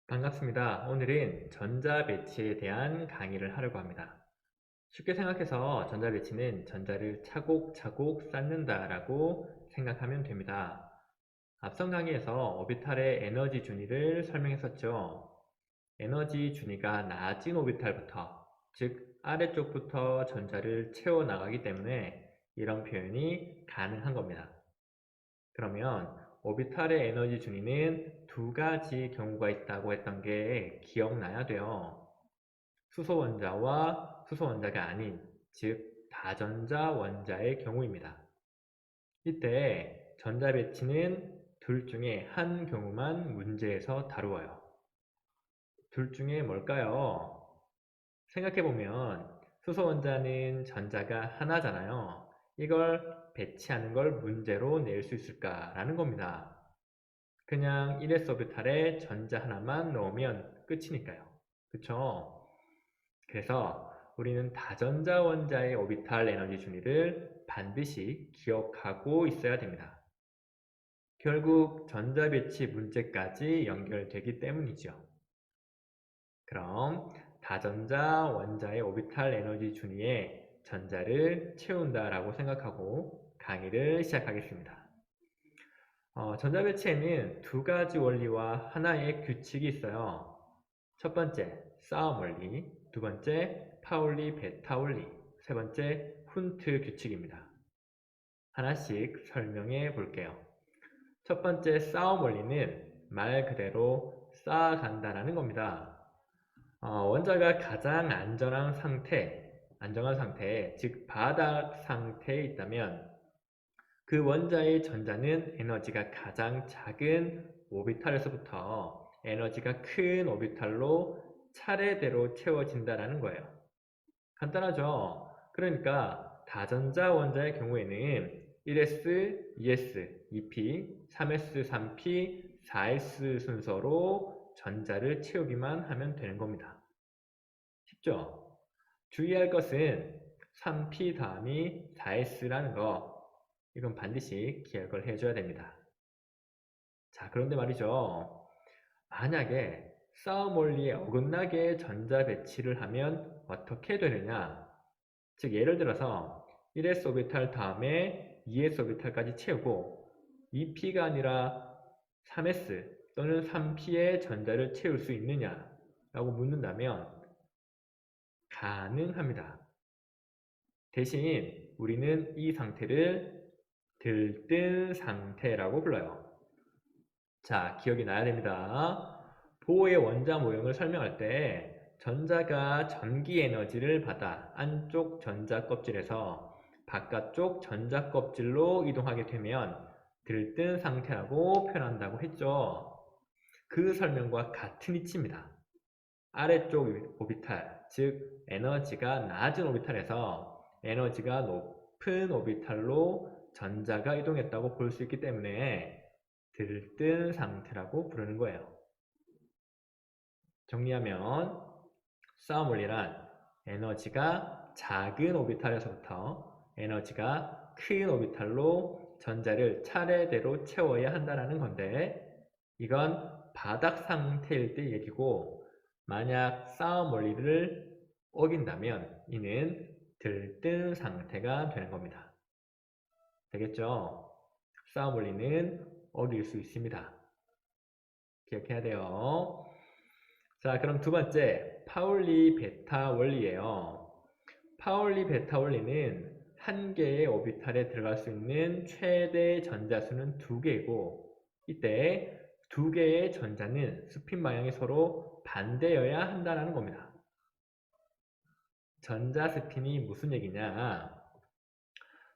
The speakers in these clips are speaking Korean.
반갑습니다. 오늘은 전자배치에 대한 강의를 하려고 합니다. 쉽게 생각해서 전자배치는 전자를 차곡차곡 쌓는다라고 생각하면 됩니다. 앞선 강의에서 오비탈의 에너지 준위를 설명했었죠. 에너지 준위가 낮은 오비탈부터, 즉 아래쪽부터 전자를 채워나가기 때문에 이런 표현이 가능한 겁니다. 그러면 오비탈의 에너지 준위는 두 가지 경우가 있다고 했던 게 기억나야 돼요. 수소원자와 수소원자가 아닌, 즉 다전자 원자의 경우입니다. 이때 전자배치는 둘 중에 한 경우만 문제에서 다루어요. 둘 중에 뭘까요? 생각해보면 수소원자는 전자가 하나잖아요. 이걸 배치하는 걸 문제로 낼 수 있을까라는 겁니다. 그냥 1s 오비탈에 전자 하나만 넣으면 끝이니까요. 그쵸? 그래서 우리는 다전자 원자의 오비탈 에너지 준위를 반드시 기억하고 있어야 됩니다. 결국 전자 배치 문제까지 연결되기 때문이죠. 그럼 다전자 원자의 오비탈 에너지 준위에 전자를 채운다라고 생각하고 강의를 시작하겠습니다. 전자배치에는 두 가지 원리와 하나의 규칙이 있어요. 첫 번째, 싸움 원리, 두 번째, 파울리 베타 원리, 세 번째, 훈트 규칙입니다. 하나씩 설명해 볼게요. 첫 번째 싸움 원리는 말 그대로 쌓아간다는 겁니다. 원자가 가장 안정한 상태, 즉 바닥 상태에 있다면 그 원자의 전자는 에너지가 가장 작은 오비탈에서부터 에너지가 큰 오비탈로 차례대로 채워진다는 거예요. 간단하죠? 그러니까 다전자 원자의 경우에는 1s, 2s, 2p, 3s, 3p, 4s 순서로 전자를 채우기만 하면 되는 겁니다. 쉽죠? 주의할 것은 3p 다음이 4s라는 거, 이건 반드시 기억을 해줘야 됩니다. 자, 그런데 말이죠. 만약에 싸움 원리에 어긋나게 전자 배치를 하면 어떻게 되느냐? 즉, 예를 들어서 1s 오비탈 다음에 2s 오비탈까지 채우고 2p가 아니라 3s 또는 3p의 전자를 채울 수 있느냐? 라고 묻는다면 가능합니다. 대신 우리는 이 상태를 들뜬 상태라고 불러요. 자, 기억이 나야 됩니다. 보호의 원자 모형을 설명할 때 전자가 전기 에너지를 받아 안쪽 전자 껍질에서 바깥쪽 전자 껍질로 이동하게 되면 들뜬 상태라고 표현한다고 했죠. 그 설명과 같은 이치입니다. 아래쪽 오비탈, 즉 에너지가 낮은 오비탈에서 에너지가 높은 오비탈로 전자가 이동했다고 볼 수 있기 때문에 들뜬 상태라고 부르는 거예요. 정리하면 싸움 원리란 에너지가 작은 오비탈에서부터 에너지가 큰 오비탈로 전자를 차례대로 채워야 한다는 건데 이건 바닥 상태일 때 얘기고 만약 싸움 원리를 어긴다면 이는 들뜬 상태가 되는 겁니다. 되겠죠? 싸움 원리는 어길 수 있습니다. 기억해야 돼요. 자, 그럼 두 번째, 파울리 베타 원리예요. 파울리 베타 원리는 한 개의 오비탈에 들어갈 수 있는 최대 전자수는 두 개이고 이때 두 개의 전자는 스핀 방향이 서로 반대여야 한다는 겁니다. 전자 스핀이 무슨 얘기냐?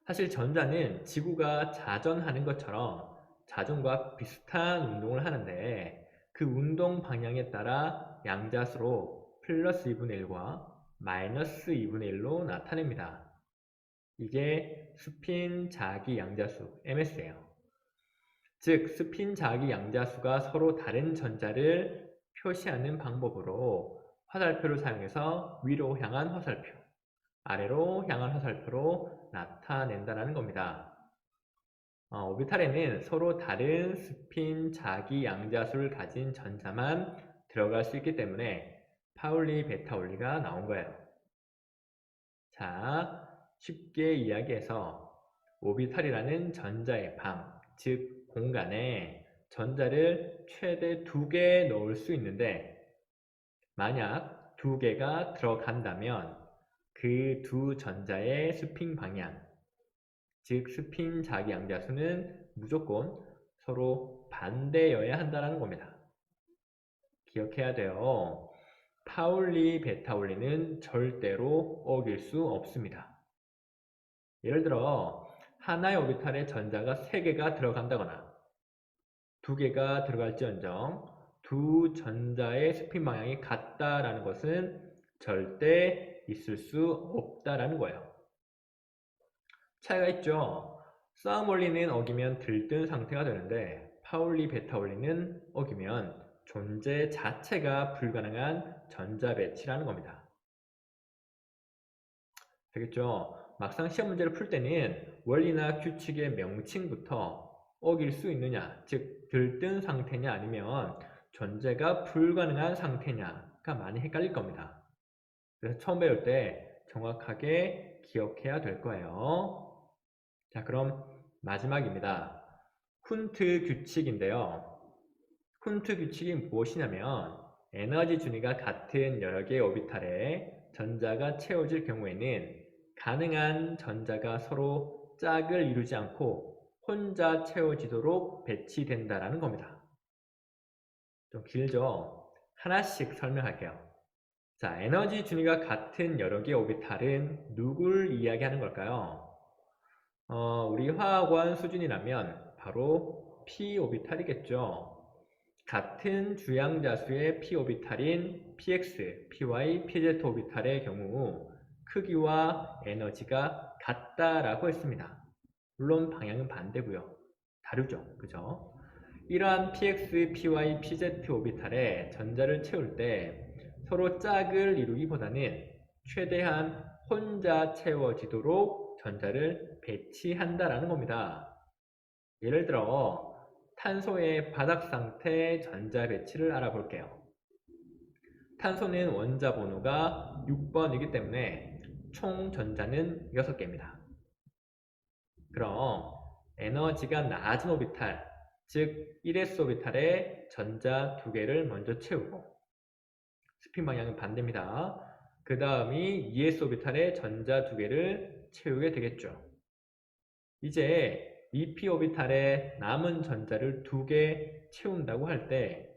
사실 전자는 지구가 자전하는 것처럼 자전과 비슷한 운동을 하는데 그 운동 방향에 따라 양자수로 플러스 2분의 1과 마이너스 2분의 1로 나타냅니다. 이게 스핀 자기 양자수 MS예요. 즉 스핀 자기 양자수가 서로 다른 전자를 표시하는 방법으로 화살표를 사용해서 위로 향한 화살표, 아래로 향한 화살표로 나타낸다는 겁니다. 오비탈에는 서로 다른 스핀 자기 양자수를 가진 전자만 들어갈 수 있기 때문에 파울리 베타올리가 나온 거예요. 자, 쉽게 이야기해서 오비탈이라는 전자의 방, 즉 공간에 전자를 최대 2개 넣을 수 있는데 만약 2개가 들어간다면 그 두 전자의 스핀 방향, 즉 스핀 자기양자수는 무조건 서로 반대여야 한다는 겁니다. 기억해야 돼요. 파울리 베타올리는 절대로 어길 수 없습니다. 예를 들어 하나의 오비탈에 전자가 3개가 들어간다거나 2개가 들어갈지언정 두 전자의 스핀 방향이 같다라는 것은 절대 있을 수 없다라는 거예요. 차이가 있죠. 싸움 원리는 어기면 들뜬 상태가 되는데 파울리 베타올리는 어기면 존재 자체가 불가능한 전자 배치라는 겁니다. 되겠죠? 막상 시험 문제를 풀 때는 원리나 규칙의 명칭부터 어길 수 있느냐, 즉 들뜬 상태냐 아니면 존재가 불가능한 상태냐가 많이 헷갈릴 겁니다. 그래서 처음 배울 때 정확하게 기억해야 될 거예요. 자, 그럼 마지막입니다. 쿤트 규칙인데요. 쿤트 규칙이 무엇이냐면 에너지 준위가 같은 여러 개의 오비탈에 전자가 채워질 경우에는 가능한 전자가 서로 짝을 이루지 않고 혼자 채워지도록 배치된다라는 겁니다. 좀 길죠? 하나씩 설명할게요. 자, 에너지 준위가 같은 여러 개의 오비탈은 누굴 이야기하는 걸까요? 우리 화학원 수준이라면 바로 p 오비탈이겠죠. 같은 주양자수의 p 오비탈인 px, py, pz 오비탈의 경우 크기와 에너지가 같다라고 했습니다. 물론 방향은 반대고요. 다르죠. 그죠? 이러한 px, py, pz 오비탈에 전자를 채울 때 서로 짝을 이루기보다는 최대한 혼자 채워지도록 전자를 배치한다라는 겁니다. 예를 들어 탄소의 바닥 상태 전자 배치를 알아볼게요. 탄소는 원자 번호가 6번이기 때문에 총 전자는 6개입니다. 그럼 에너지가 낮은 오비탈, 즉 1s 오비탈에 전자 2개를 먼저 채우고 스핀 방향은 반대입니다. 그 다음이 2s 오비탈에 전자 2개를 채우게 되겠죠. 이제 2p 오비탈에 남은 전자를 2개 채운다고 할 때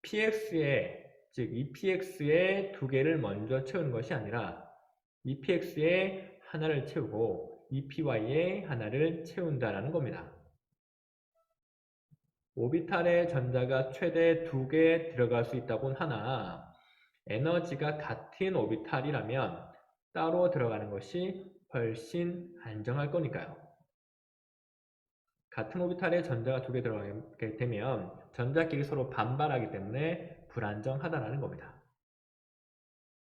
px에 즉 EPX에 2개를 먼저 채우는 것이 아니라 EPX에 하나를 채우고 EPY에 하나를 채운다라는 겁니다. 오비탈에 전자가 최대 2개 들어갈 수 있다곤 하나 에너지가 같은 오비탈이라면 따로 들어가는 것이 훨씬 안정할 거니까요. 같은 오비탈에 전자가 2개 들어가게 되면 전자끼리 서로 반발하기 때문에 불안정하다는 겁니다.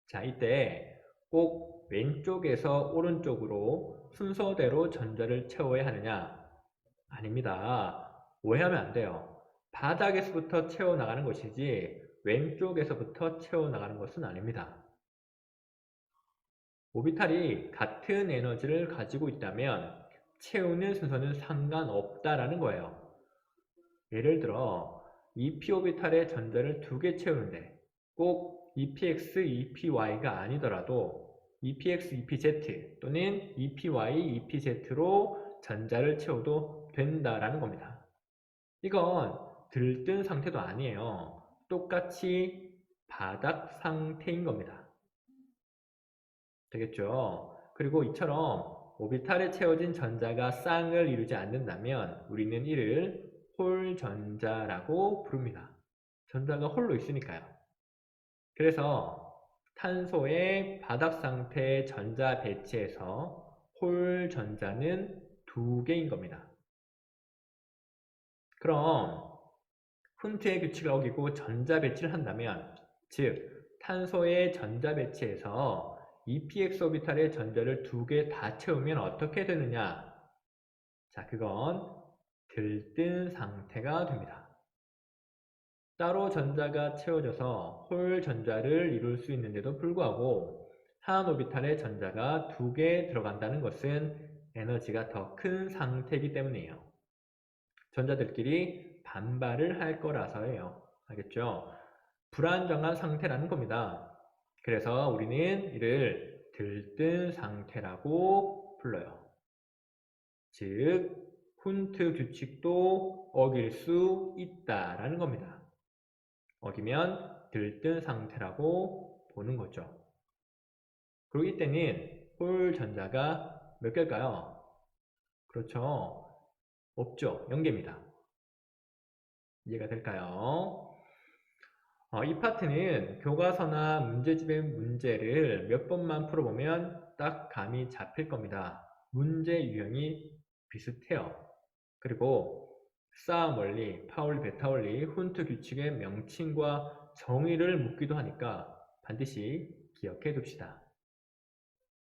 자, 이때 꼭 왼쪽에서 오른쪽으로 순서대로 전자를 채워야 하느냐? 아닙니다. 오해하면 안 돼요. 바닥에서부터 채워나가는 것이지 왼쪽에서부터 채워나가는 것은 아닙니다. 오비탈이 같은 에너지를 가지고 있다면 채우는 순서는 상관없다라는 거예요. 예를 들어 EP 오비탈에 전자를 2개 채우는데 꼭 EPX, EPY가 아니더라도 EPX, EPZ 또는 EPY, EPZ로 전자를 채워도 된다라는 겁니다. 이건 들뜬 상태도 아니에요. 똑같이 바닥 상태인 겁니다. 되겠죠? 그리고 이처럼 오비탈에 채워진 전자가 쌍을 이루지 않는다면 우리는 이를 홀 전자라고 부릅니다. 전자가 홀로 있으니까요. 그래서 탄소의 바닥 상태의 전자 배치에서 홀 전자는 2개인 겁니다. 그럼 훈트의 규칙을 어기고 전자 배치를 한다면 즉 탄소의 전자 배치에서 EPX 오비탈의 전자를 2개 다 채우면 어떻게 되느냐? 자, 그건 들뜬 상태가 됩니다. 따로 전자가 채워져서 홀 전자를 이룰 수 있는데도 불구하고 한 오비탈에 전자가 2개 들어간다는 것은 에너지가 더 큰 상태이기 때문이에요. 전자들끼리 반발을 할 거라서예요. 알겠죠? 불안정한 상태라는 겁니다. 그래서 우리는 이를 들뜬 상태라고 불러요. 즉, 훈트 규칙도 어길 수 있다라는 겁니다. 어기면 들뜬 상태라고 보는 거죠. 그리고 이때는 홀 전자가 몇 개일까요? 그렇죠. 없죠. 0개입니다. 이해가 될까요? 이 파트는 교과서나 문제집의 문제를 몇 번만 풀어보면 딱 감이 잡힐 겁니다. 문제 유형이 비슷해요. 그리고 싸움 원리, 파울리, 베타울리, 훈트 규칙의 명칭과 정의를 묻기도 하니까 반드시 기억해 둡시다.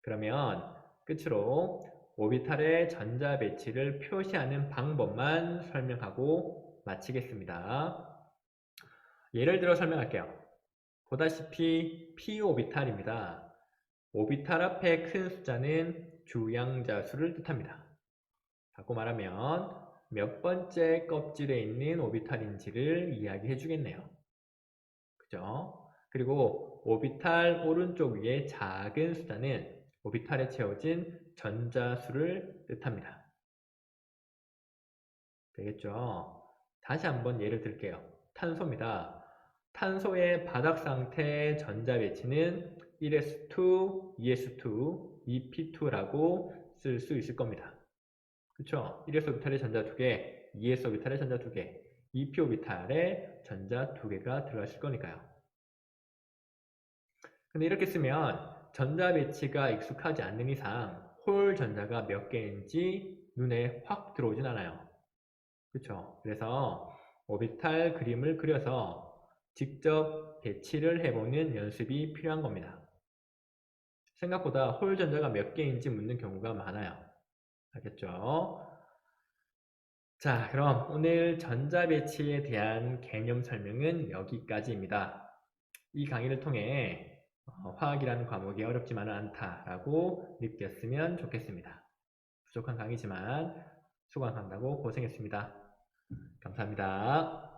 그러면 끝으로 오비탈의 전자 배치를 표시하는 방법만 설명하고 마치겠습니다. 예를 들어 설명할게요. 보다시피 p 오비탈입니다. 오비탈 앞에 큰 숫자는 주양자 수를 뜻합니다. 바꿔 말하면 몇 번째 껍질에 있는 오비탈인지를 이야기해 주겠네요. 그죠? 그리고 오비탈 오른쪽 위에 작은 숫자는 오비탈에 채워진 전자수를 뜻합니다. 되겠죠? 다시 한번 예를 들게요. 탄소입니다. 탄소의 바닥 상태 전자 배치는 1s2, 2s2, 2p2라고 쓸 수 있을 겁니다. 그쵸? 1s 오비탈에 전자 2개, 2s 오비탈에 전자 2개, 2p 오비탈에 전자 2개가 들어갔을 거니까요. 근데 이렇게 쓰면 전자 배치가 익숙하지 않는 이상 홀 전자가 몇 개인지 눈에 확 들어오진 않아요. 그쵸? 그래서 오비탈 그림을 그려서 직접 배치를 해보는 연습이 필요한 겁니다. 생각보다 홀 전자가 몇 개인지 묻는 경우가 많아요. 알겠죠? 자, 그럼 오늘 전자 배치에 대한 개념 설명은 여기까지입니다. 이 강의를 통해 화학이라는 과목이 어렵지만은 않다라고 느꼈으면 좋겠습니다. 부족한 강의지만 수강한다고 고생했습니다. 감사합니다.